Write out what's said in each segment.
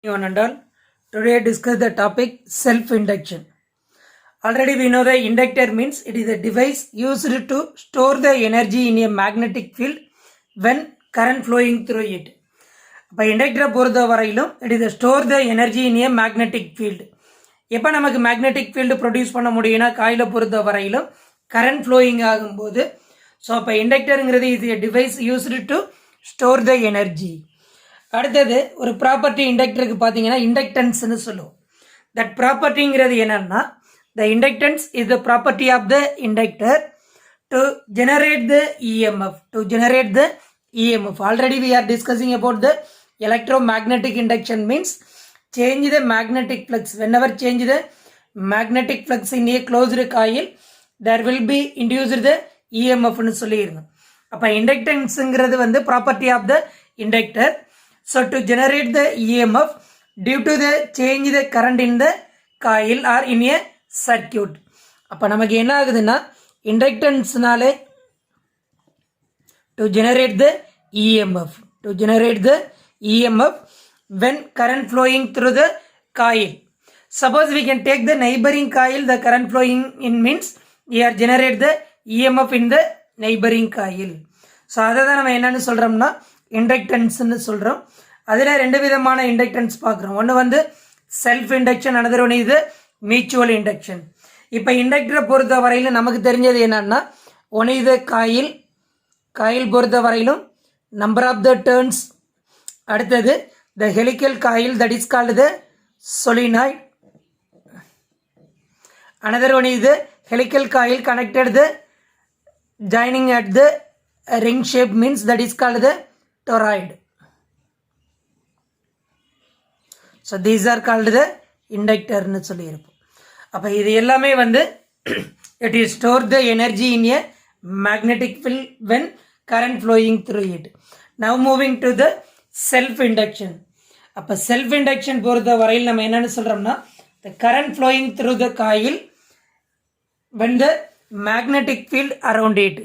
One and all. Today discuss the topic self-induction. Already we know the inductor means it is a device used to store the energy in a magnetic field when current flowing through it. இப்போ இண்டக்டரை பொறுத்த வரையிலும் it is store the energy in A magnetic field. எப்போ நமக்கு magnetic field produce பண்ண முடியும்னா காயிலை பொறுத்த வரையிலும் கரண்ட் ஃப்ளோயிங் ஆகும்போது. ஸோ அப்போ இண்டக்டருங்கிறது இது எ device used to store the energy. அடுத்தது ஒரு ப்ராப்பர்ட்டி இண்டக்டருக்கு பார்த்தீங்கன்னா இண்டக்டன்ஸ்னு சொல்லுவோம். தட் ப்ராப்பர்ட்டிங்கிறது என்னன்னா the inductance is the property of the inductor to generate the EMF. Already we are discussing about the electromagnetic induction means change the magnetic flux. Whenever change the magnetic flux in a closed coil, there will be induced the EMF னு சொல்லியிருந்தோம். அப்போ இண்டக்டன்ஸுங்கிறது வந்து property of the inductor. So to generate the EMF due to the change the current in the coil or in a circuit. அப்போ நமக்கு என்ன ஆகுதுன்னா இண்டக்டன்ஸ்னாலே to generate the EMF when current flowing through the coil. Suppose we can take the neighboring coil, the current flowing in means we are generate the EMF in the neighboring coil. So அதை தான் நம்ம என்னன்னு சொல்கிறோம்னா இண்டக்டன்ஸ்ன்னு சொல்கிறோம். அதில் ரெண்டு விதமான inductance பார்க்குறோம். ஒன்று வந்து செல்ஃப் இண்டக்ஷன், அனதர் ஒன்று இது மியூச்சுவல் இண்டக்ஷன். இப்போ இண்டக்டரை பொறுத்த வரையிலும் நமக்கு தெரிஞ்சது என்னன்னா ஒன்று இது காயில் பொறுத்த வரையிலும் நம்பர் ஆஃப் த டர்ன்ஸ். அடுத்தது the helical coil that is called the solenoid. Another one இது helical coil connected the joining at the ring shape means that is called the toroid. So these are called the இண்டக்டர்னு சொல்லியிருப்போம். அப்போ இது எல்லாமே வந்து it is store the energy in a magnetic field when current flowing through it. Now moving to the self induction. அப்போ self induction பொறுத்த வரையில் நம்ம என்னன்னு சொல்கிறோம்னா the current flowing through the coil when the magnetic field around it.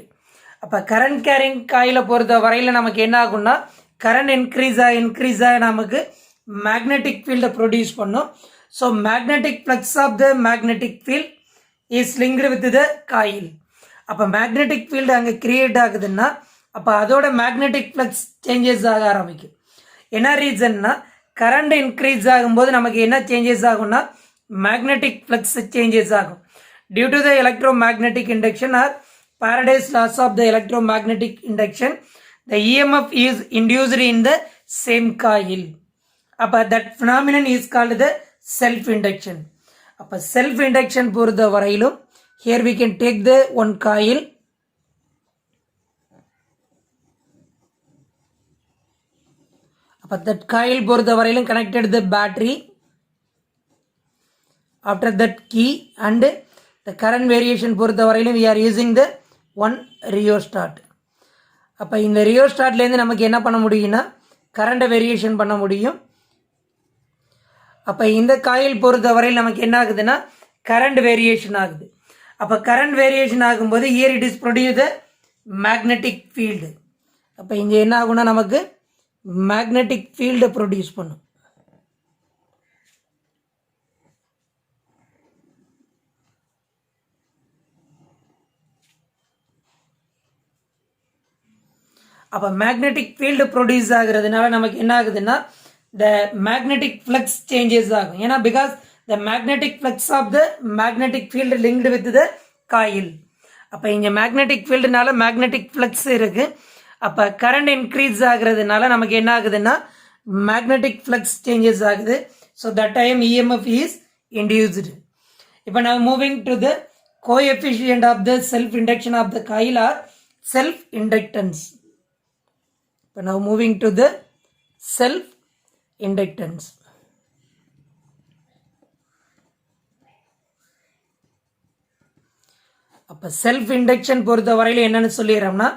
அப்போ current carrying காயிலை பொறுத்த வரையில் நமக்கு என்ன ஆகும்னா கரண்ட் இன்க்ரீஸ் ஆக நமக்கு மேக்னெட்டிக் ஃபீல்டை ப்ரொடியூஸ் பண்ணும். So magnetic flux of the magnetic field is linked with the coil. அப்போ மேக்னெட்டிக் ஃபீல்டு அங்கே கிரியேட் ஆகுதுன்னா அப்போ அதோட மேக்னெட்டிக் ஃப்ளக்ஸ் சேஞ்சஸ் ஆக ஆரம்பிக்கும். என்ன ரீசன்னா கரண்ட் இன்க்ரீஸ் ஆகும்போது நமக்கு என்ன சேஞ்சஸ் ஆகும்னா மேக்னெட்டிக் ஃப்ளக்ஸ் சேஞ்சஸ் ஆகும். Due to the electromagnetic induction or Faraday's laws of the electromagnetic induction the EMF is induced in the same coil. அப்போ that phenomenon is called the self induction. அப்போ self induction பொறுத்த வரையிலும் here we can take the one coil. But that coil பொறுத்த வரையிலும் connected the battery. After that key and the current variation பொறுத்த வரையிலும் we are using the one rheostat. அப்போ இந்த ரியோஸ்டாட்லேருந்து நமக்கு என்ன பண்ண முடியும்னா கரண்ட்டை வேரியேஷன் பண்ண முடியும். அப்போ இந்த காயில் பொறுத்த வரையில் நமக்கு என்ன ஆகுதுன்னா கரண்ட் வேரியேஷன் ஆகுது. அப்போ கரண்ட் வேரியேஷன் ஆகும்போது here it is produce the magnetic field. அப்போ இங்கே என்ன ஆகும்னா நமக்கு மேக்னெட்டிக் ஃபீல்டை ப்ரொடியூஸ் பண்ணும். அப்போ மேக்னெட்டிக் ஃபீல்டு ப்ரொடியூஸ் ஆகுறதுனால நமக்கு என்ன ஆகுதுன்னா த மேக்னெட்டிக் ஃப்ளக்ஸ் சேஞ்சஸ் ஆகும். ஏன்னா because the magnetic flux of the magnetic field linked with the coil. அப்போ இங்கே மேக்னெட்டிக் ஃபீல்டுனால மேக்னெட்டிக் ஃப்ளக்ஸ் இருக்குது. அப்போ கரண்ட் இன்க்ரீஸ் ஆகுறதுனால நமக்கு என்ன ஆகுதுன்னா மேக்னெட்டிக் ஃப்ளக்ஸ் சேஞ்சஸ் ஆகுது. So that time EMF is induced. இப்போ நான் moving to the coefficient of the self induction of the coil or self inductance. இப்போ நான் moving to the self inductance. அப்போ செல்ஃப் இண்டக்ஷன் பொறுத்த வரையில் என்னென்னு சொல்லிடுறோம்னா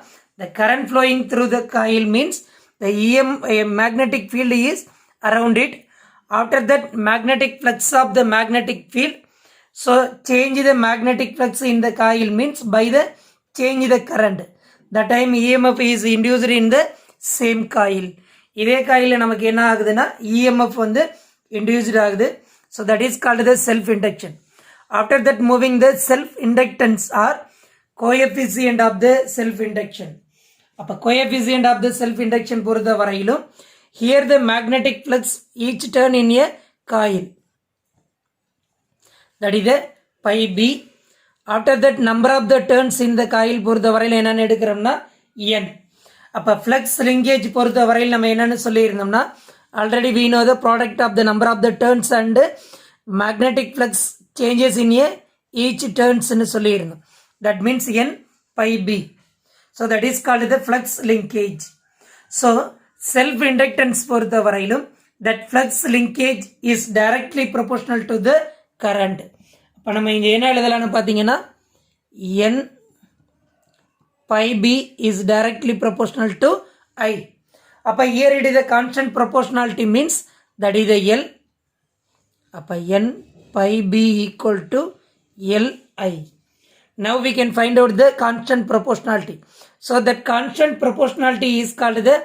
the current flowing through the coil means the magnetic field is around it. After that magnetic flux of the magnetic field. So change the magnetic flux in the coil means by the change the current. The time EMF is induced in the same coil. இதே coil நமக்கு என்ன ஆகுதுன்னா EMF வந்து induced ஆகுது. So that is called the self induction. After that moving the self inductance or coefficient of the self induction. அப்ப coefficient of the self induction பொறுத்த வரையிலும் here the magnetic flux each turn in a coil, that is the pi b. After that number of the turns in the coil பொறுத்த வரையில் என்னன்னு எடுக்கிறோம்னா n. அப்ப flux linkage பொறுத்த வரையில் நம்ம என்னன்னு சொல்லியிருந்தோம்னா already we know the product of the number of the turns and magnetic flux changes in a each turns ன்னு சொல்லியிருந்தோம். That means n pi b. So that is called the flux linkage. So self inductance பொறுத்த வரையிலும் that flux linkage is directly proportional to the current. அப்ப நம்ம இங்க என்ன எழுதலாம்னு பாத்தீங்கன்னா n pi b is directly proportional to I. அப்ப here it is a constant proportionality means that is the L. அப்ப n pi b equal to Li. Now we can find out the constant proportionality. So that constant proportionality is called the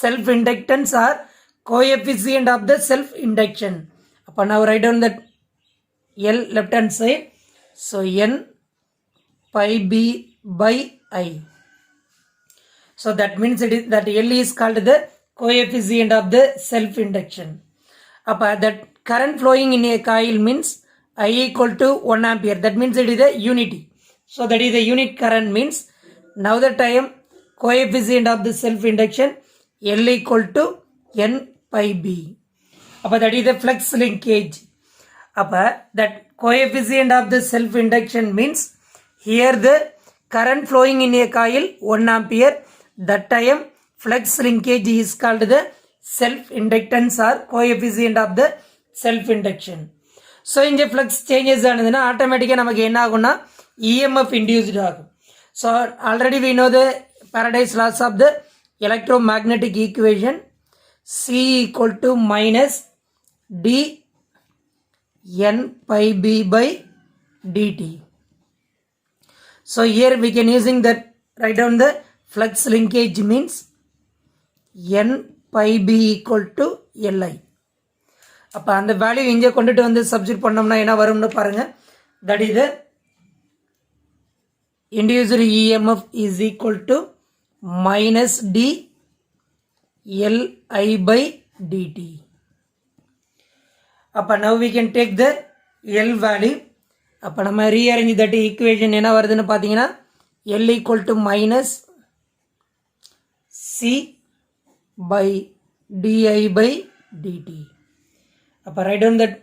self inductance or coefficient of the self induction. அப்ப now write down that L left hand side. So n pi b by I. So that means it is that L is called the coefficient of the self induction. Appa that current flowing in a coil means I equal to 1 ampere. That means it is a unity. So that is a unit current means now that I am coefficient of the self induction L equal to n pi b. Appa that is the flux linkage. Appa that coefficient of the self induction means here the current flowing in a coil 1 ampere. That time flux linkage is called the self inductance or coefficient of the self induction. So in the flux changes ஆனதுன்னா ஆட்டோமேட்டிக்காக நமக்கு என்ன ஆகும்னா EMF induced ஆகும். So already we know the Faraday's laws of the electromagnetic equation. C equal to minus d n pi b by dt. So here we can using that write down the flux linkage means n pi b equal to Li. அப்ப அந்த value இங்கே கொண்டுட்டு வந்து substitute பண்ணோம்னா என்ன வரும்னு பாருங்க. that is the induced EMF is equal to minus d Li by dt. அப்ப now we can take the L value. அப்ப நம்ம rearrange that equation என்ன வருதுன்னு பாத்தீங்கன்னா L equal to minus C by di by dt. அப்ப write down that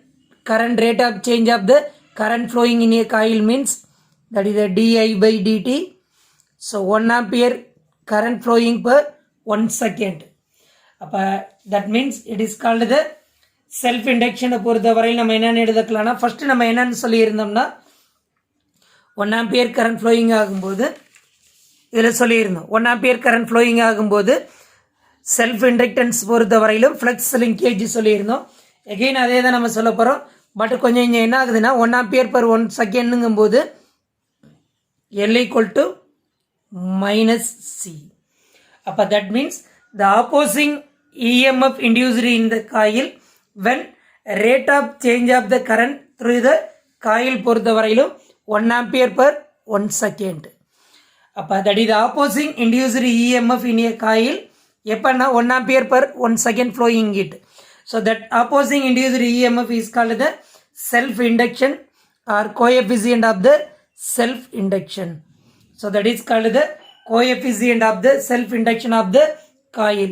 current rate of change of the current flowing in a coil means that is the di by dt. So 1 ampere current flowing per 1 second. அப்ப that means it is called the self induction. பொறுத்த வரையில் நம்ம என்னன்னு எழுதக்கலாம்னா first நம்ம என்னன்னு சொல்லி இருந்தோம்னா 1 ampere current flowing ஆகும்போது இதில் சொல்லியிருந்தோம் 1 ampere current flowing ஆகும்போது செல்ஃப் இண்டக்டன்ஸ் பொறுத்த வரையிலும் ஃப்ளக்ஸ் லிங்கேஜ் சொல்லியிருந்தோம். எகெயின் அதே தான் நம்ம சொல்ல போகிறோம். பட் கொஞ்சம் இங்கே என்ன ஆகுதுன்னா 1 ampere per 1 செகண்டுங்கும் போது L equal to minus C. அப்போ that means the opposing EMF induced in the coil when rate of change of the current through the coil பொறுத்த வரையிலும் 1 ampere per 1 second. அப்போ that is the opposing induced EMF in a coil எப்பன்னா 1 ampere per 1 second flowing it. So that opposing induced EMF is called the self induction or coefficient of the self induction. So that is called the coefficient of the self induction of the coil.